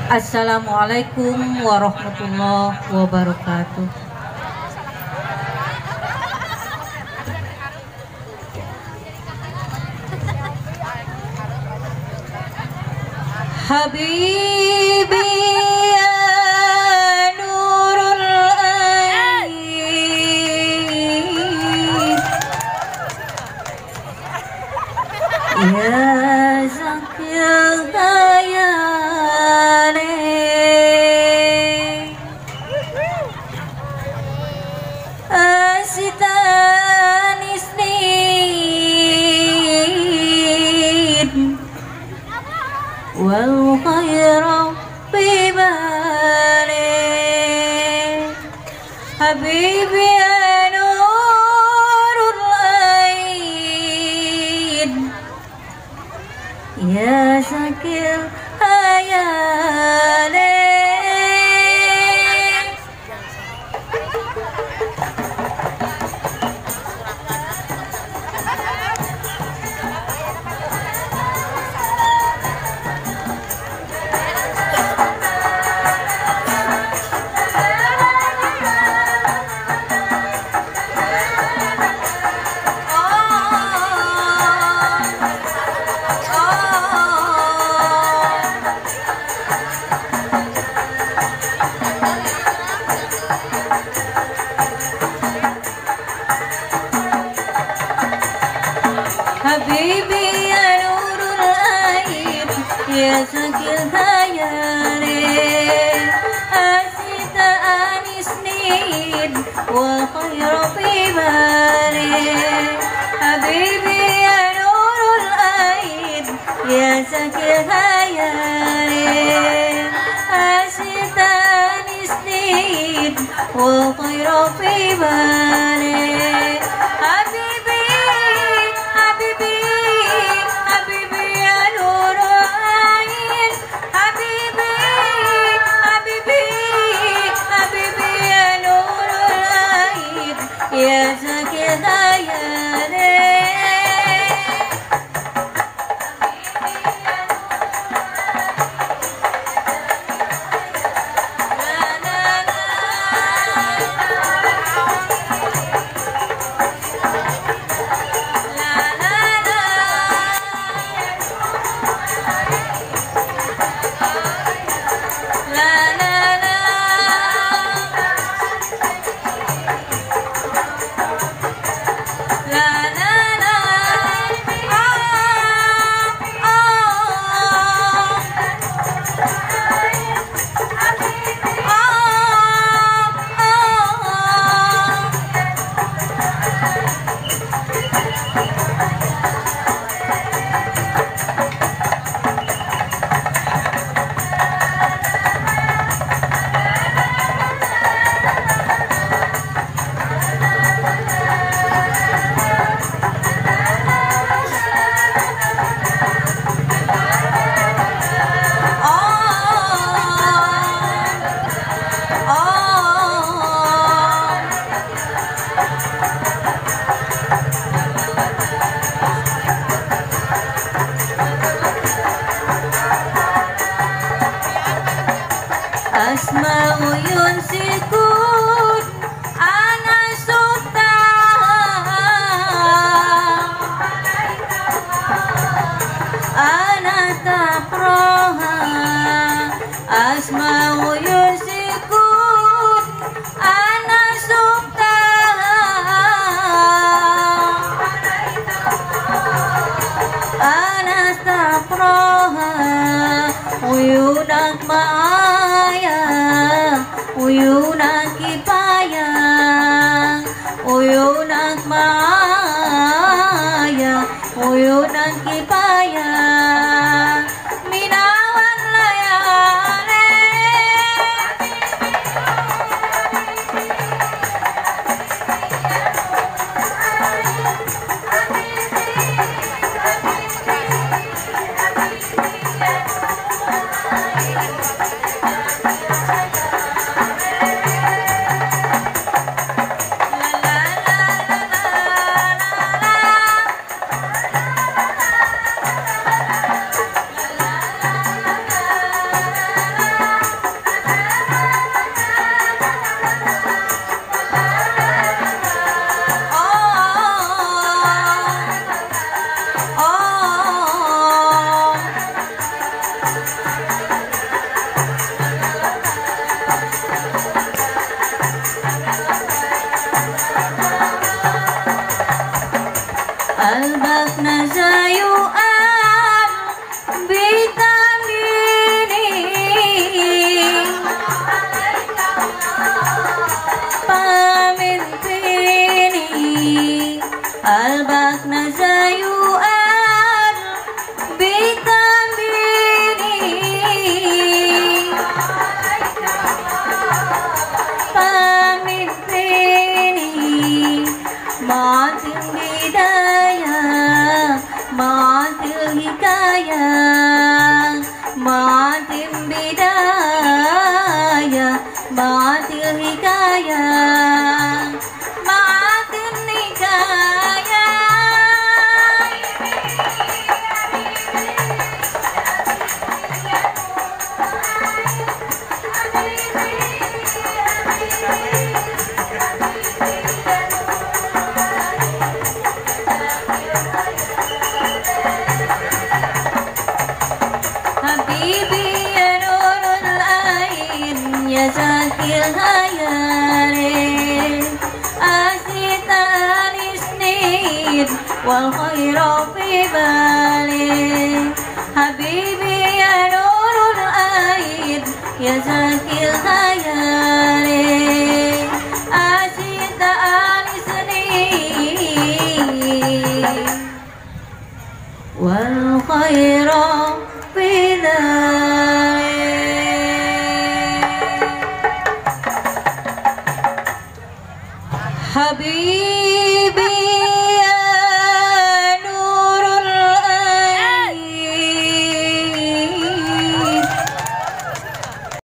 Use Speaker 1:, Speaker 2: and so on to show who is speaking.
Speaker 1: Assalamualaikum warahmatullahi wabarakatuh. Habibi ya nurul ain, ya zakil hayale, asitan isnin wal khairu bi balik. Habibi ya nurul ain, ya zakil hayale, Habibi ya nurul ain, ya zakil hayale, asita anisnin wa khairu fi balik. Habibi ya nurul ain, ya zakil hayale, asita anisnin wa khairu fi balik. Habibi ya zakil hayale, asma'u yunsikun ana sukta, ana taqraha, asma'u yunsikun ana sukta, ana taqraha, uyunak ma'aya, uyunak kifaya, uyunak ma'aya, uyunak kifaya, minawan layale. قلبك نزايوان بتمريني pamintini قلبك نزايوان بتمريني pamintini Matil hidayah, matil hikayah, matil bidayah, matil hikayah, matil nikayah. Habibi ya nurul ain ya zakil hayalin asita anisnin wal khairu fi balin Habibi ya nurul ain ya zakil hayalin asita anisnin wal khairu Habibi